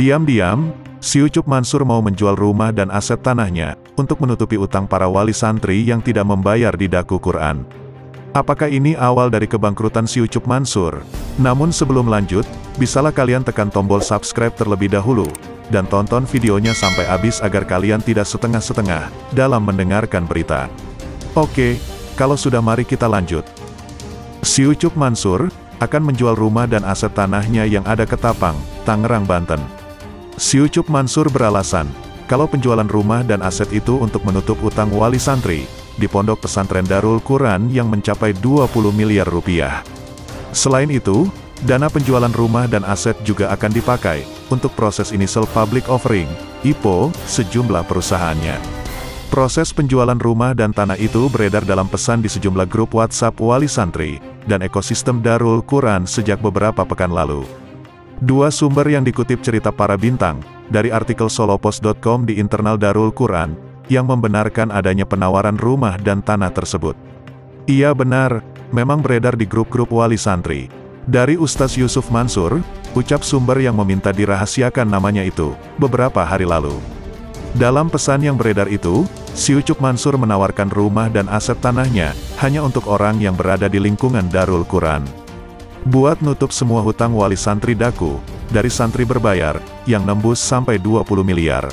Diam-diam, si Ucup Mansur mau menjual rumah dan aset tanahnya, untuk menutupi utang para wali santri yang tidak membayar di Daku Quran. Apakah ini awal dari kebangkrutan si Ucup Mansur? Namun sebelum lanjut, bisalah kalian tekan tombol subscribe terlebih dahulu, dan tonton videonya sampai habis agar kalian tidak setengah-setengah dalam mendengarkan berita. Oke, kalau sudah mari kita lanjut. Si Ucup Mansur akan menjual rumah dan aset tanahnya yang ada Ketapang, Tangerang, Banten. Si Ucup Mansur beralasan, kalau penjualan rumah dan aset itu untuk menutup utang wali santri di Pondok Pesantren Darul Quran yang mencapai 20 miliar rupiah. Selain itu, dana penjualan rumah dan aset juga akan dipakai untuk proses initial public offering, IPO, sejumlah perusahaannya. Proses penjualan rumah dan tanah itu beredar dalam pesan di sejumlah grup WhatsApp wali santri dan ekosistem Darul Quran sejak beberapa pekan lalu. Dua sumber yang dikutip cerita para bintang dari artikel solopos.com di internal Darul Quran yang membenarkan adanya penawaran rumah dan tanah tersebut. Iya benar, memang beredar di grup-grup wali santri. Dari Ustaz Yusuf Mansur, ucap sumber yang meminta dirahasiakan namanya itu, beberapa hari lalu. Dalam pesan yang beredar itu, si Ucup Mansur menawarkan rumah dan aset tanahnya, hanya untuk orang yang berada di lingkungan Darul Quran. Buat nutup semua hutang wali santri Daku, dari santri berbayar, yang nembus sampai 20 miliar.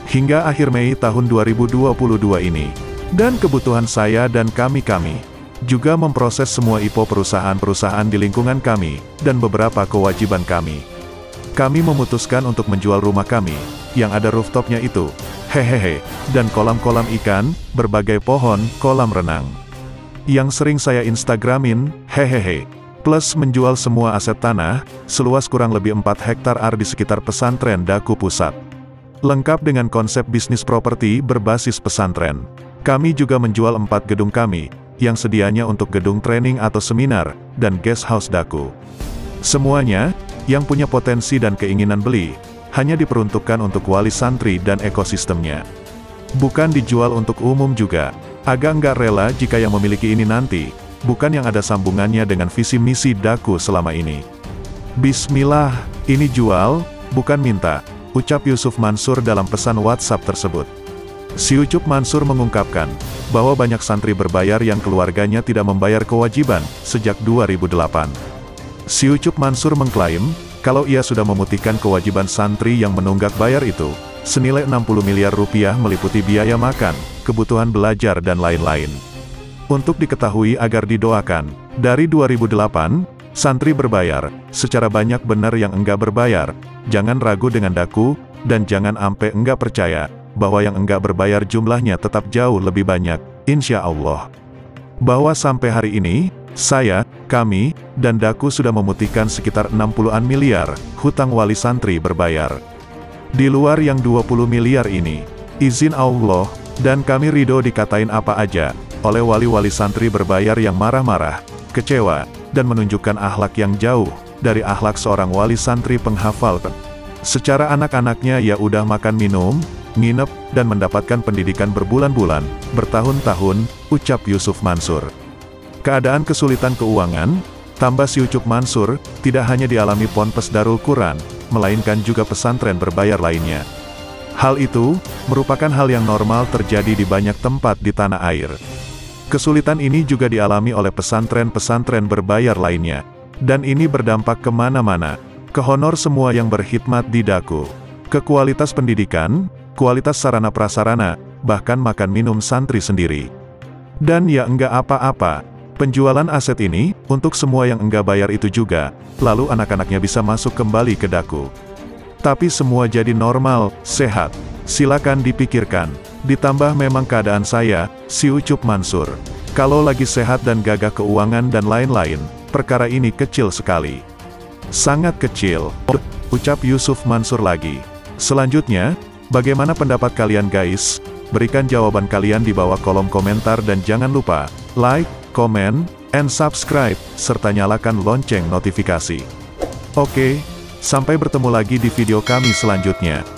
Hingga akhir Mei tahun 2022 ini. Dan kebutuhan saya dan kami-kami juga memproses semua IPO perusahaan-perusahaan di lingkungan kami, dan beberapa kewajiban kami. Kami memutuskan untuk menjual rumah kami, yang ada rooftopnya itu, hehehe, dan kolam-kolam ikan, berbagai pohon, kolam renang. Yang sering saya instagramin, hehehe. Plus menjual semua aset tanah, seluas kurang lebih 4 hektar di sekitar pesantren Daku Pusat. Lengkap dengan konsep bisnis properti berbasis pesantren. Kami juga menjual 4 gedung kami, yang sedianya untuk gedung training atau seminar, dan guest house Daku. Semuanya, yang punya potensi dan keinginan beli, hanya diperuntukkan untuk wali santri dan ekosistemnya. Bukan dijual untuk umum juga. Agak nggak rela jika yang memiliki ini nanti, bukan yang ada sambungannya dengan visi misi Daku selama ini. Bismillah, ini jual, bukan minta, ucap Yusuf Mansur dalam pesan WhatsApp tersebut. Si Ucup Mansur mengungkapkan, bahwa banyak santri berbayar yang keluarganya tidak membayar kewajiban, sejak 2008. Si Ucup Mansur mengklaim, kalau ia sudah memutihkan kewajiban santri yang menunggak bayar itu, senilai 60 miliar rupiah meliputi biaya makan, kebutuhan belajar dan lain-lain. Untuk diketahui agar didoakan, dari 2008, santri berbayar, secara banyak benar yang enggak berbayar, jangan ragu dengan Daku, dan jangan ampe enggak percaya, bahwa yang enggak berbayar jumlahnya tetap jauh lebih banyak, insya Allah. Bahwa sampai hari ini, saya, kami, dan Daku sudah memutihkan sekitar 60-an miliar, hutang wali santri berbayar. Di luar yang 20 miliar ini, izin Allah, dan kami ridho dikatain apa aja, oleh wali-wali santri berbayar yang marah-marah, kecewa, dan menunjukkan akhlak yang jauh, dari akhlak seorang wali santri penghafal. Secara anak-anaknya ya udah makan minum, nginep, dan mendapatkan pendidikan berbulan-bulan, bertahun-tahun, ucap Yusuf Mansur. Keadaan kesulitan keuangan, tambah si Ucup Mansur, tidak hanya dialami Ponpes Darul Quran, melainkan juga pesantren berbayar lainnya. Hal itu, merupakan hal yang normal terjadi di banyak tempat di tanah air. Kesulitan ini juga dialami oleh pesantren-pesantren berbayar lainnya. Dan ini berdampak kemana-mana, ke honor semua yang berkhidmat di Daku, ke kualitas pendidikan, kualitas sarana prasarana, bahkan makan minum santri sendiri. Dan ya enggak apa-apa, penjualan aset ini, untuk semua yang enggak bayar itu juga, lalu anak-anaknya bisa masuk kembali ke Daku. Tapi semua jadi normal, sehat, silakan dipikirkan. Ditambah memang keadaan saya, si Ucup Mansur. Kalau lagi sehat dan gagah keuangan dan lain-lain, perkara ini kecil sekali. Sangat kecil, ucap Yusuf Mansur lagi. Selanjutnya, bagaimana pendapat kalian guys? Berikan jawaban kalian di bawah kolom komentar dan jangan lupa, like, comment, and subscribe, serta nyalakan lonceng notifikasi. Oke, sampai bertemu lagi di video kami selanjutnya.